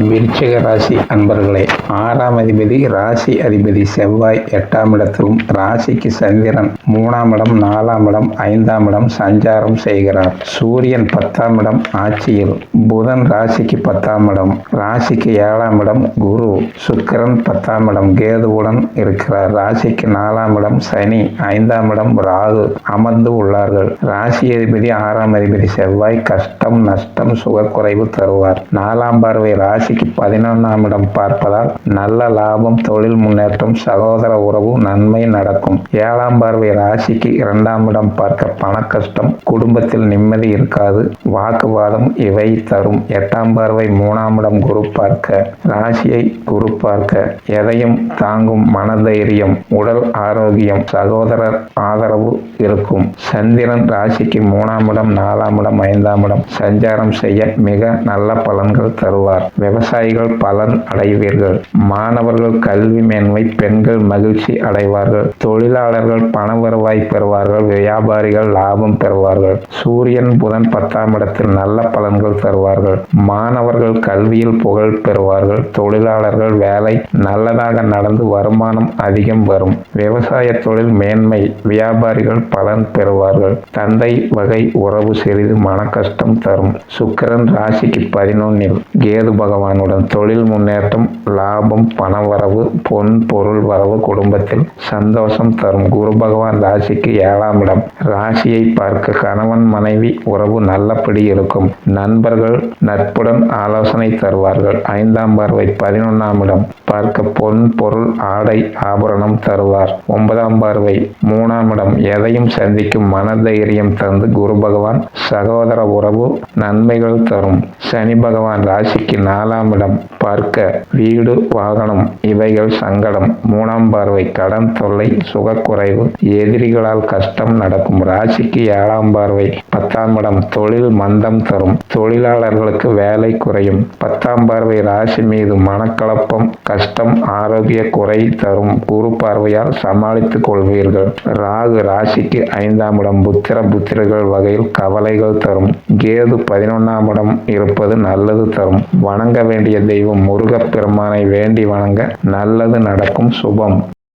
விருச்சிக ராசி அன்பர்களே, 6ஆம் அதிபதி ராசி அதிபதி செவ்வாய் 8ஆம் இடத்திலும், ராசிக்கு சந்திரன் 3ஆம் இடம், 4ஆம் இடம், 5ஆம் இடம் சஞ்சாரம் செய்கிறார். சூரியன் 10ஆம் இடம் ஆட்சியில், புதன் ராசிக்கு 10ஆம் இடம், ராசிக்கு 7ஆம் இடம் குரு, சுக்கிரன் 10ஆம் இடம் கேதுவுடன் இருக்கிறார். ராசிக்கு 4ஆம் இடம் சனி, 5ஆம் இடம் ராகு அமர்ந்து உள்ளார்கள். ராசி அதிபதி 6ஆம் அதிபதி செவ்வாய் கஷ்டம், நஷ்டம், சுகக்குறைவு தருவார். 4ஆம் பார்வை ராசிக்கு 11ஆம் இடம் பார்ப்பதால் நல்ல லாபம், தொழில் முன்னேற்றம், சகோதர உறவு நன்மை நடக்கும். 7ஆம் பார்வை ராசிக்கு 2ஆம் இடம் பார்க்க பண கஷ்டம், குடும்பத்தில் நிம்மதி இருக்காது, வாக்குவாதம் இவை தரும். 8ஆம் பார்வை 3ஆம் இடம் குரு பார்க்க, ராசியை குரு பார்க்க எதையும் தாங்கும் மனதைரியம், உடல் ஆரோக்கியம், சகோதரர் ஆதரவு இருக்கும். சந்திரன் ராசிக்கு 3ஆம் இடம், 4ஆம் இடம், 5ஆம் இடம் சஞ்சாரம் செய்ய மிக நல்ல பலன்கள் தருவார். விவசாயிகள் பலன் அடைவீர்கள். மாணவர்கள் கல்வி மேன்மை, பெண்கள் மகிழ்ச்சி அடைவார்கள். தொழிலாளர்கள் பண வருவாய் பெறுவார்கள். வியாபாரிகள் லாபம் பெறுவார்கள். சூரியன் புதன் 10ஆம் இடத்தில் நல்ல பலன்கள் தருவார்கள். மாணவர்கள் கல்வியில் புகழ் பெறுவார்கள். தொழிலாளர்கள் வேலை நல்லதாக நடந்து வருமானம் அதிகம் வரும். விவசாய தொழில் மேன்மை, வியாபாரிகள் பலன் பெறுவார்கள். தந்தை வகை உறவு சிறிது மன கஷ்டம் தரும். சுக்கிரன் ராசிக்கு 11இல் கேது பகவானுடன் தொழில் முன்னேற்றம், லாபம், பணவரவு, பொன் பொருள் வரவு, குடும்பத்தில் சந்தோஷம் தரும். குரு பகவான் ராசிக்கு 7ஆம் இடம், ராசியை பார்க்க கணவன் மனைவி உறவு நல்லபடி இருக்கும். நண்பர்கள் நட்புடன் ஆலோசனை தருவார்கள். 5ஆம் பார்வை 11ஆம் இடம் பார்க்க பொன் பொருள் ஆடை ஆபரணம் தருவார். 9ஆம் பார்வை 3ஆம் இடம் எதையும் சந்திக்கும் மனதைரியம் தந்து குரு பகவான் சகோதர உறவு நன்மைகள் தரும். சனி பகவான் ராசிக்கு 4ஆம் இடம் பார்க்க வீடு, வாகனம் இவைகள் சங்கடம். 3ஆம் பார்வை கடன் தொல்லை, சுகக்குறைவு, எதிரிகளால் கஷ்டம் நடக்கும். ராசிக்கு 7ஆம் பார்வை 10ஆம் இடம் தொழில் மந்தம் தரும். தொழிலாளர்களுக்கு வேலை குறையும். 10ஆம் பார்வை ராசி மீது மனக்கலப்பம், கஷ்டம், ஆரோக்கிய குறை தரும். குரு பார்வையால் சமாளித்துக் கொள்வீர்கள். ராகு ராசிக்கு 5ஆம் இடம் புத்திரர்கள் வகையில் கவலைகள் தரும். கேது 11ஆம் இடம் இருப்பது நல்லது தரும். வணங்க வேண்டிய தெய்வம் முருகப் பெருமானை வேண்டி வணங்க நல்லது நடக்கும். சுபம்.